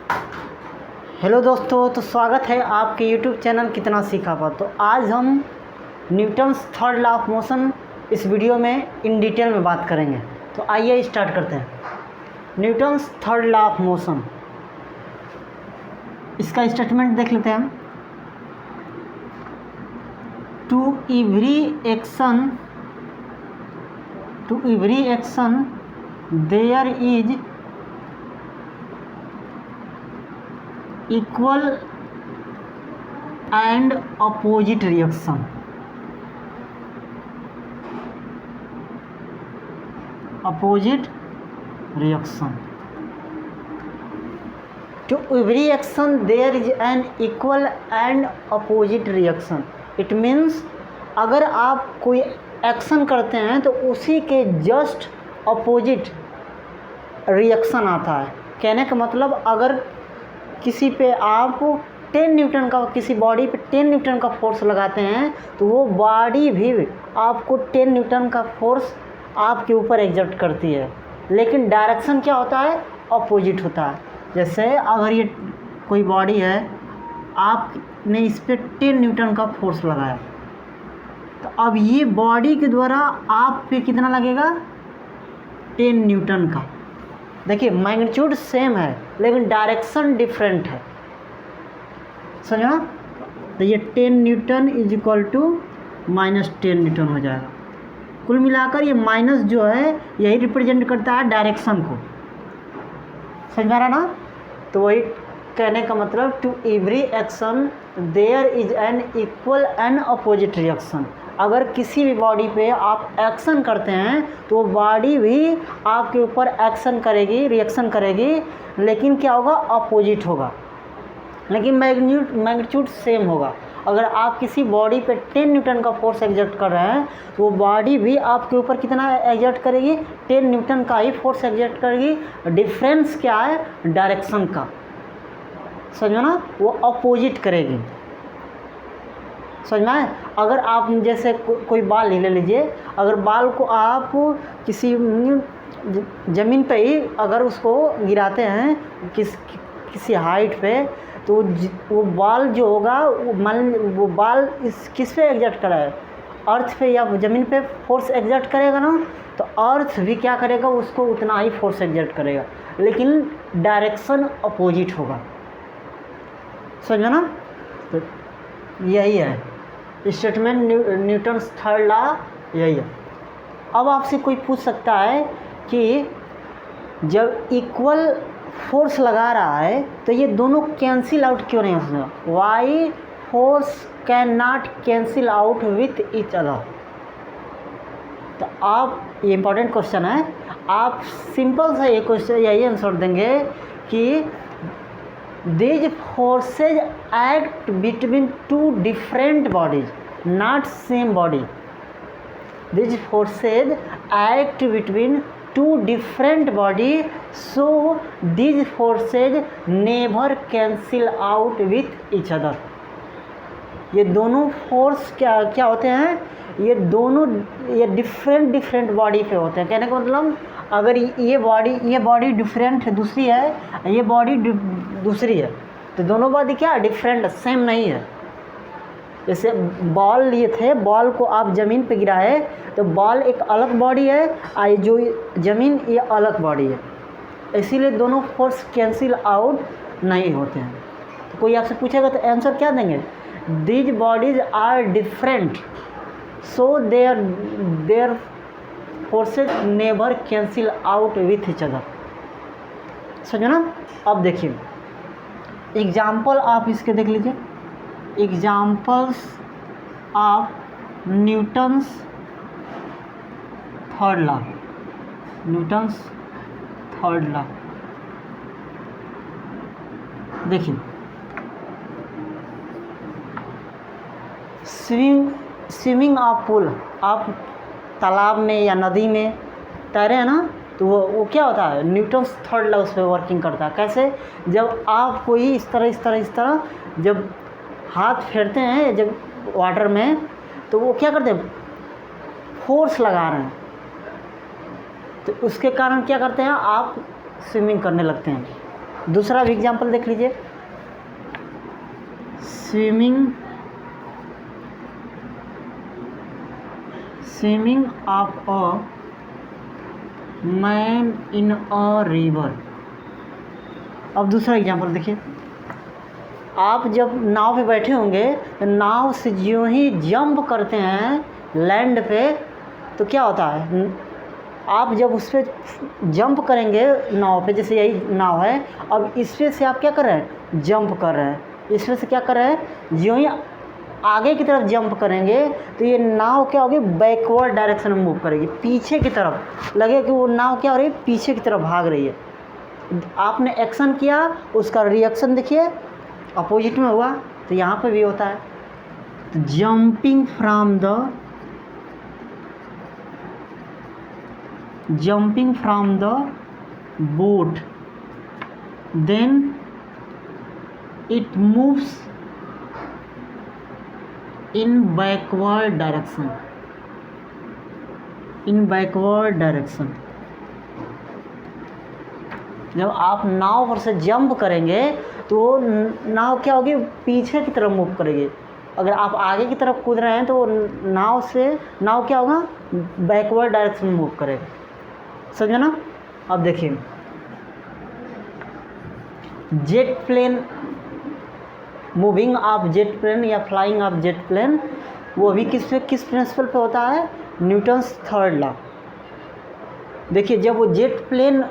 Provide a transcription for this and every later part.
Hello दोस्तों, तो स्वागत है आपके YouTube चैनल कितना सीखा पर। तो आज हम Newton's third law of motion इस वीडियो में इन डिटेल में बात करेंगे। तो आइए स्टार्ट करते हैं। Newton's third law of motion, इसका स्टेटमेंट देख लेते हैं हम। To every action there is equal and opposite reaction. To every action there is an equal and opposite reaction. It means अगर आप कोई एक्शन करते हैं तो उसी के जस्ट अपोजिट रिएक्शन आता है। कहने का मतलब अगर किसी पे आप 10 न्यूटन का, किसी बॉडी पे 10 न्यूटन का फोर्स लगाते हैं तो वो बॉडी भी आपको 10 न्यूटन का फोर्स आपके ऊपर एग्जर्ट करती है, लेकिन डायरेक्शन क्या होता है? अपोजिट होता है। जैसे अगर ये कोई बॉडी है, आपने इस पर 10 न्यूटन का फोर्स लगाया, तो अब ये बॉडी के द्वारा आप पे कितना लगेगा? 10 न्यूटन का। देखिए मैग्नीट्यूड सेम है लेकिन डायरेक्शन डिफरेंट है, समझा? तो ये 10 newton is equal to -10 newton हो जाएगा। कुल मिलाकर ये माइनस जो है यही रिप्रेजेंट करता है डायरेक्शन को, समझ में आ रहा ना? तो वही कहने का मतलब to every action there is an equal and opposite reaction. अगर किसी भी बॉडी पे आप एक्शन करते हैं तो वो बॉडी भी आपके ऊपर एक्शन करेगी, रिएक्शन करेगी, लेकिन क्या होगा? अपोजिट होगा, लेकिन मैग्नीट्यूड सेम होगा। अगर आप किसी बॉडी पे 10 न्यूटन का फोर्स एग्जर्ट कर रहे हैं तो वो बॉडी भी आपके ऊपर कितना एग्जर्ट करेगी? 10 न्यूटन का ही फोर्स एग्जर्ट करेगी। डिफरेंस क्या है? डायरेक्शन का, समझो ना? वो अपोजिट करेगी, समझ में आए? अगर आप जैसे कोई बाल ही ले लीजिए, अगर बाल को आप किसी ज़मीन पे ही अगर उसको गिराते हैं किसी हाइट पे, तो वो बाल जो होगा वो बाल किस पे एग्जर्ट करा है? अर्थ पे या ज़मीन पे फोर्स एग्जर्ट करेगा ना, तो अर्थ भी क्या करेगा? उसको उतना ही फोर्स एग्जर्ट करेगा, लेकिन डायरेक्शन अपोजिट होगा, समझ ना? तो यही है स्टेटमेंट न्यूटन्स थर्ड लॉ, यही है। अब आपसे कोई पूछ सकता है कि जब इक्वल फोर्स लगा रहा है तो ये दोनों कैंसिल आउट क्यों नहीं हो सकता? Why force can not cancel out with each other? तो आप, ये इंपॉर्टेंट क्वेश्चन है, आप सिंपल सा ये क्वेश्चन यही आंसर देंगे कि these forces act between two different bodies, not same body. These forces act between two different bodies, so these forces never cancel out with each other. ये दोनों force क्या होते हैं? ये डिफरेंट बॉडी पे होते हैं। कहने का मतलब अगर ये बॉडी डिफरेंट है, दूसरी है, ये बॉडी दूसरी है, तो दोनों बॉडी क्या डिफरेंट, सेम नहीं है। जैसे बॉल लिए थे, बॉल को आप ज़मीन पे गिराए तो बॉल एक अलग बॉडी है, और जो ज़मीन ये अलग बॉडी है, इसीलिए दोनों फोर्स कैंसिल आउट नहीं होते हैं। तो कोई आपसे पूछेगा तो आंसर क्या देंगे? These bodies are different, so their forces never cancel out with each other. समझो ना? अब देखिए एग्जाम्पल आप इसके देख लीजिए। Examples of Newton's third law, देखिए स्विमिंग ऑफ पूल, आप तालाब में या नदी में तैरे हैं ना, तो वो क्या होता है? न्यूटन्स थर्ड लॉ उस पर वर्किंग करता है। कैसे? जब आप कोई इस तरह जब हाथ फेरते हैं जब वाटर में, तो वो क्या करते हैं? फोर्स लगा रहे हैं, तो उसके कारण क्या करते हैं? आप स्विमिंग करने लगते हैं। दूसरा भी एग्जाम्पल देख लीजिए, swimming of a man in a river. अब दूसरा एग्जाम्पल देखिए, आप जब नाव पे बैठे होंगे तो नाव से जो ही जंप करते हैं लैंड पे तो क्या होता है, आप जब उस पर जंप करेंगे नाव पे, जैसे यही नाव है, अब इस पे से आप क्या कर रहे हैं, जंप कर रहे हैं, इस पे से क्या कर रहे हैं, जो ही आगे की तरफ जंप करेंगे तो ये नाव क्या होगी, बैकवर्ड डायरेक्शन में मूव करेगी, पीछे की तरफ लगे कि वो नाव क्या हो रही है, पीछे की तरफ भाग रही है। आपने एक्शन किया, उसका रिएक्शन देखिए अपोजिट में हुआ, तो यहाँ पे भी होता है। तो jumping from the boat, then it moves in backward direction. जब आप नाव पर से जंप करेंगे तो नाव क्या होगी, पीछे की तरफ मूव करेगी। अगर आप आगे की तरफ कूद रहे हैं तो नाव क्या होगा, बैकवर्ड डायरेक्शन में मूव करेगा। समझो ना। अब देखिए, jet plane, moving of jet plane या फ्लाइंग ऑफ जेट प्लेन, वो भी किस प्रिंसिपल पे होता है, न्यूटन्स थर्ड लॉ। देखिए, जब वो जेट प्लेन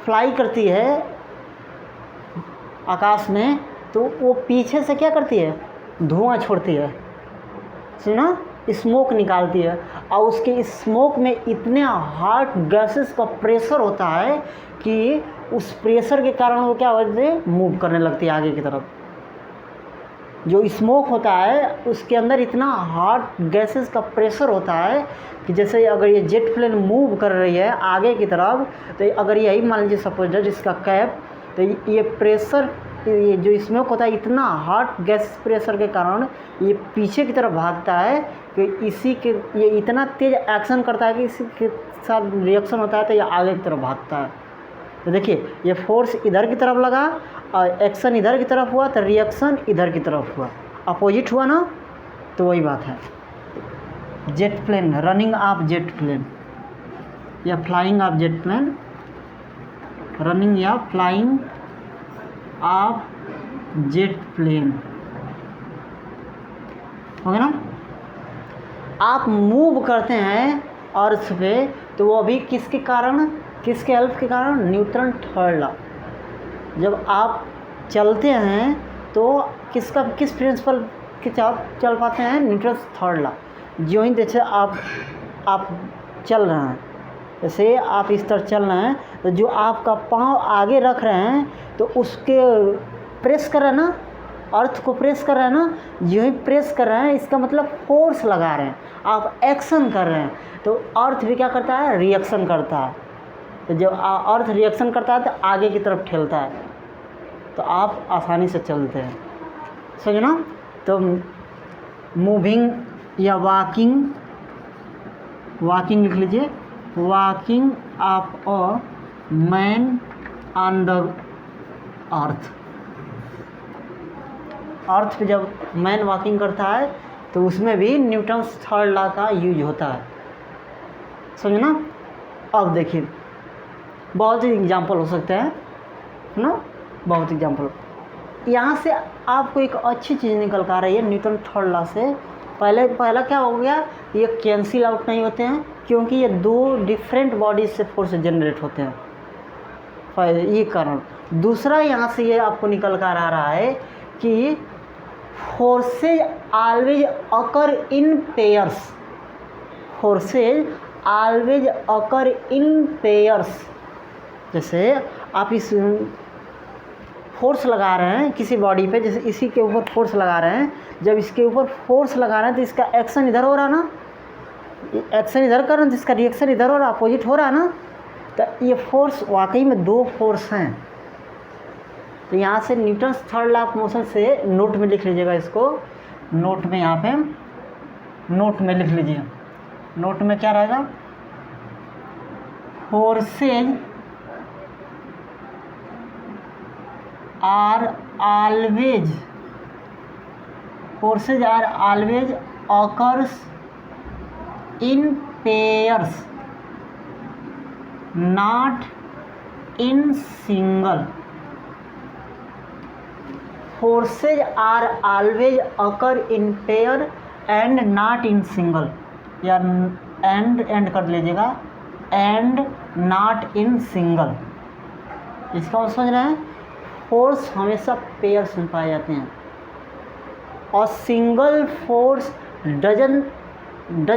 फ्लाई करती है आकाश में तो वो पीछे से क्या करती है, धुआं छोड़ती है, सुना, स्मोक निकालती है, और उसके स्मोक में इतने हॉट गैसेस का प्रेशर होता है कि उस प्रेशर के कारण वो क्या होती है, मूव करने लगती है आगे की तरफ। जो स्मोक होता है उसके अंदर इतना हॉट गैसेस का प्रेशर होता है कि जैसे अगर ये जेट प्लेन मूव कर रही है आगे की तरफ, तो अगर यही मान लीजिए सपोज इसका कैप, तो ये प्रेशर, ये जो स्मोक होता है इतना हॉट गैस प्रेशर के कारण ये पीछे की तरफ भागता है कि ये इतना तेज़ एक्शन करता है कि इसी के साथ रिएक्शन होता है तो ये आगे की तरफ भागता है। तो देखिए, ये फोर्स इधर की तरफ लगा और एक्शन इधर की तरफ हुआ तो रिएक्शन इधर की तरफ हुआ, अपोजिट हुआ ना। तो वही बात है, jet plane, running of jet plane या flying of jet plane, running या फ्लाइंग ऑफ जेट प्लेन, हो गया ना। आप मूव करते हैं अर्थ पे तो वो भी किसके कारण, किसके हेल्प के कारण, न्यूटन थर्ड लॉ। जब आप चलते हैं तो किस प्रिंसिपल के साथ चल पाते हैं, न्यूटन थर्ड लॉ। जो ही जैसे आप चल रहे हैं, जैसे आप इस तरह चल रहे हैं तो जो आपका पाँव आगे रख रहे हैं तो उसके प्रेस कर रहे हैं ना, अर्थ को प्रेस कर रहे हैं ना, जो ही प्रेस कर रहे हैं इसका मतलब फोर्स लगा रहे हैं, आप एक्शन कर रहे हैं, तो अर्थ भी क्या करता है, रिएक्शन करता है। तो जब अर्थ रिएक्शन करता है तो आगे की तरफ ठेलता है, तो आप आसानी से चलते हैं, समझो ना। तो मूविंग या वॉकिंग लिख लीजिए, walking of a man on the earth पे जब मैन वॉकिंग करता है तो उसमें भी न्यूटन्स थर्ड लॉ का यूज होता है, समझो ना। अब देखिए, बहुत ही एग्जाम्पल हो सकते हैं ना, बहुत एग्जाम्पल। यहाँ से आपको एक अच्छी चीज़ निकल कर आ रही है न्यूटन थर्ड लॉ से। पहला क्या हो गया, ये कैंसिल आउट नहीं होते हैं क्योंकि ये दो डिफरेंट बॉडीज से फोर्स जनरेट होते हैं, ये कारण। दूसरा यहाँ से ये आपको निकल कर आ रहा है कि फोर्सेज ऑलवेज अकर इन पेयर्स, जैसे आप इस फोर्स लगा रहे हैं किसी बॉडी पे, जैसे इसी के ऊपर फोर्स लगा रहे हैं, जब इसके ऊपर फोर्स लगा रहे हैं तो इसका एक्शन इधर हो रहा ना, एक्शन इधर कर रहे हैं तो इसका रिएक्शन इधर हो रहा, अपोजिट हो रहा ना। तो ये फोर्स वाकई में दो फोर्स हैं। तो यहाँ से Newton's third law of motion से नोट में लिख लीजिएगा इसको, नोट में यहाँ पे नोट में लिख लीजिए, नोट में क्या रहेगा, are always occurs in pairs, not in single. Forces are always occur in pair and not in single, या एंड कर लीजिएगा, एंड नॉट इन सिंगल। इसका मतलब समझ रहे हैं, फोर्स हमेशा पेयर्स में पाए जाते हैं और single force does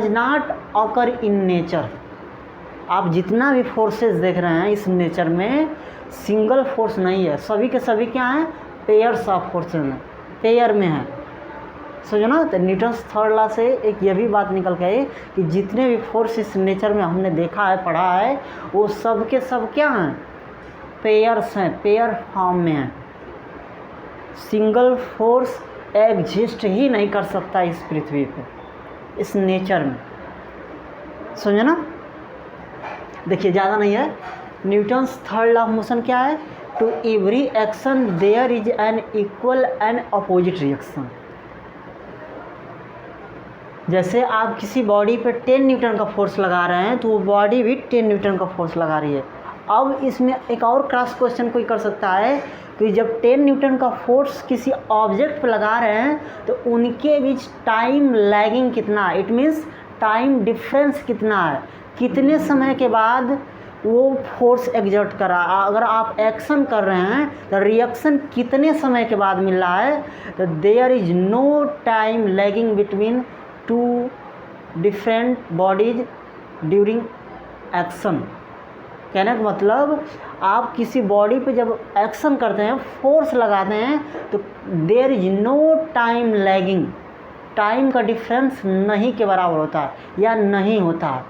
not occur in nature. आप जितना भी फोर्सेस देख रहे हैं इस नेचर में, सिंगल फोर्स नहीं है, सभी के सभी क्या हैं, पेयर्स ऑफ फोर्सेस हैं, पेयर में हैं। समझो ना। तो न्यूटन्स थर्ड लॉ से एक ये भी बात निकल के आई कि जितने भी फोर्स इस नेचर में हमने देखा है, पढ़ा है, वो सब के सब क्या हैं, पेयर्स हैं, पेयर फॉर्म में हैं। सिंगल फोर्स एग्जिस्ट ही नहीं कर सकता इस पृथ्वी पे, इस नेचर में। समझो ना। देखिए ज़्यादा नहीं है, Newton's third law of motion क्या है, to every action there is an equal and opposite reaction. जैसे आप किसी बॉडी पे 10 न्यूटन का फोर्स लगा रहे हैं तो वो बॉडी भी 10 न्यूटन का फोर्स लगा रही है। अब इसमें एक और क्रॉस क्वेश्चन कोई कर सकता है कि जब 10 न्यूटन का फोर्स किसी ऑब्जेक्ट पे लगा रहे हैं तो उनके बीच टाइम लैगिंग कितना है, इट मीन्स टाइम डिफरेंस कितना है, कितने समय के बाद वो फोर्स एग्जर्ट करा। अगर आप एक्शन कर रहे हैं तो रिएक्शन कितने समय के बाद मिल रहा है, तो there is no time lagging between two different bodies during action. कहने का मतलब आप किसी बॉडी पे जब एक्शन करते हैं, फोर्स लगाते हैं, तो there is no time lagging, time का डिफरेंस नहीं के बराबर होता है या नहीं होता है।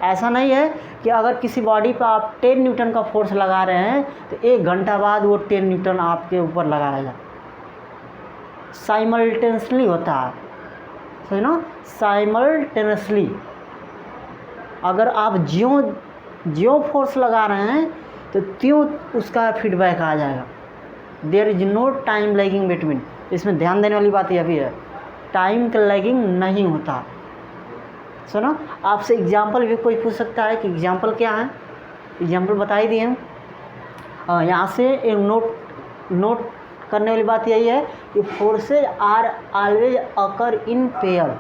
ऐसा नहीं है कि अगर किसी बॉडी पे आप 10 न्यूटन का फोर्स लगा रहे हैं तो 1 घंटा बाद वो 10 न्यूटन आपके ऊपर लगाएगा, साइमल्टेनियसली होता है। समझो, साइमल्टेनियसली। अगर आप ज्यों फोर्स लगा रहे हैं तो त्यों उसका फीडबैक आ जाएगा। There is no time lagging between. इसमें ध्यान देने वाली बात यह भी है, टाइम का लैगिंग नहीं होता। सुनो, आपसे एग्जाम्पल भी कोई पूछ सकता है कि एग्जाम्पल क्या है, एग्जाम्पल बता ही दिए हम। यहाँ से एक नोट करने वाली बात यही है कि forces are always occur in pair.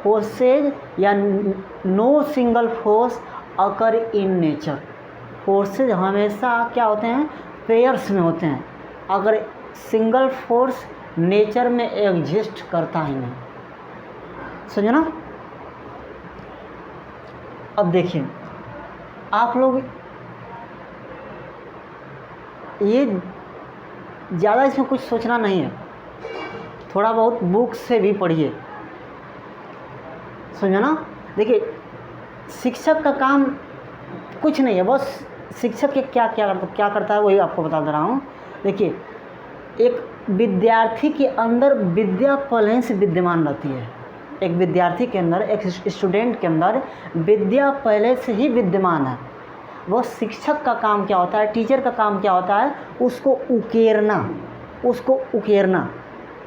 Forces या no single force occur in nature. Forces हमेशा क्या होते हैं, पेयर्स में होते हैं। अगर सिंगल फोर्स नेचर में एग्जिस्ट करता ही नहीं। समझो ना। अब देखिए आप लोग, ये ज़्यादा इसमें कुछ सोचना नहीं है, थोड़ा बहुत बुक से भी पढ़िए। समझो ना। देखिए शिक्षक का काम कुछ नहीं है, बस शिक्षक के क्या करता है वही आपको बता दे रहा हूँ। देखिए एक विद्यार्थी के अंदर विद्या पहले से विद्यमान रहती है। एक विद्यार्थी के अंदर, एक स्टूडेंट के अंदर विद्या पहले से ही विद्यमान है। वह शिक्षक का काम क्या होता है, टीचर का काम क्या होता है, उसको उकेरना।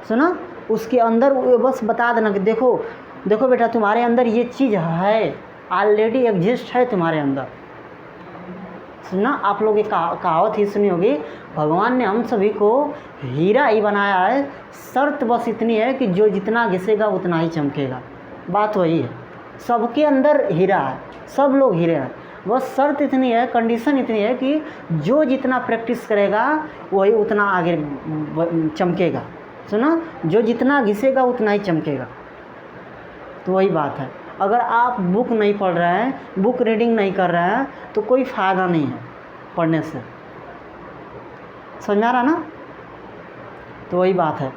सुना, उसके अंदर बस बता देना कि देखो बेटा तुम्हारे अंदर ये चीज़ है, ऑलरेडी एग्जिस्ट है तुम्हारे अंदर। सुना, आप लोग ये कहावत ही सुनी होगी, भगवान ने हम सभी को हीरा ही बनाया है, शर्त बस इतनी है कि जो जितना घिसेगा उतना ही चमकेगा। बात वही है, सबके अंदर हीरा है, सब लोग हीरे हैं, बस शर्त इतनी है, कंडीशन इतनी है कि जो जितना प्रैक्टिस करेगा वही उतना आगे चमकेगा। सुना, जो जितना घिसेगा उतना ही चमकेगा। तो वही बात है, अगर आप बुक नहीं पढ़ रहे हैं, बुक रीडिंग नहीं कर रहे हैं, तो कोई फ़ायदा नहीं है पढ़ने से। समझ आ रहा ना। तो वही बात है,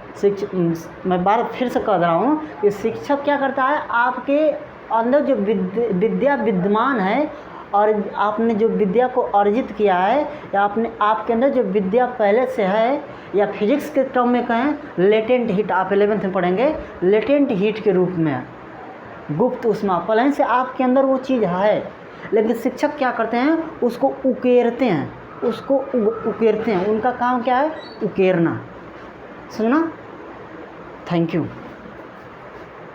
मैं बार फिर से कह रहा हूँ कि शिक्षक क्या करता है, आपके अंदर जो विद्या विद्यमान है और आपने जो विद्या को अर्जित किया है, या आपके अंदर जो विद्या पहले से है, या फिजिक्स के टर्म में कहें लेटेंट हीट, आप 11th में पढ़ेंगे, लेटेंट हीट के रूप में है, गुप्त ऊष्मा पहले से आपके अंदर वो चीज़ है। लेकिन शिक्षक क्या करते हैं, उसको उकेरते हैं, उसको उकेरते हैं। उनका काम क्या है? उकेरना। सुना? Thank you.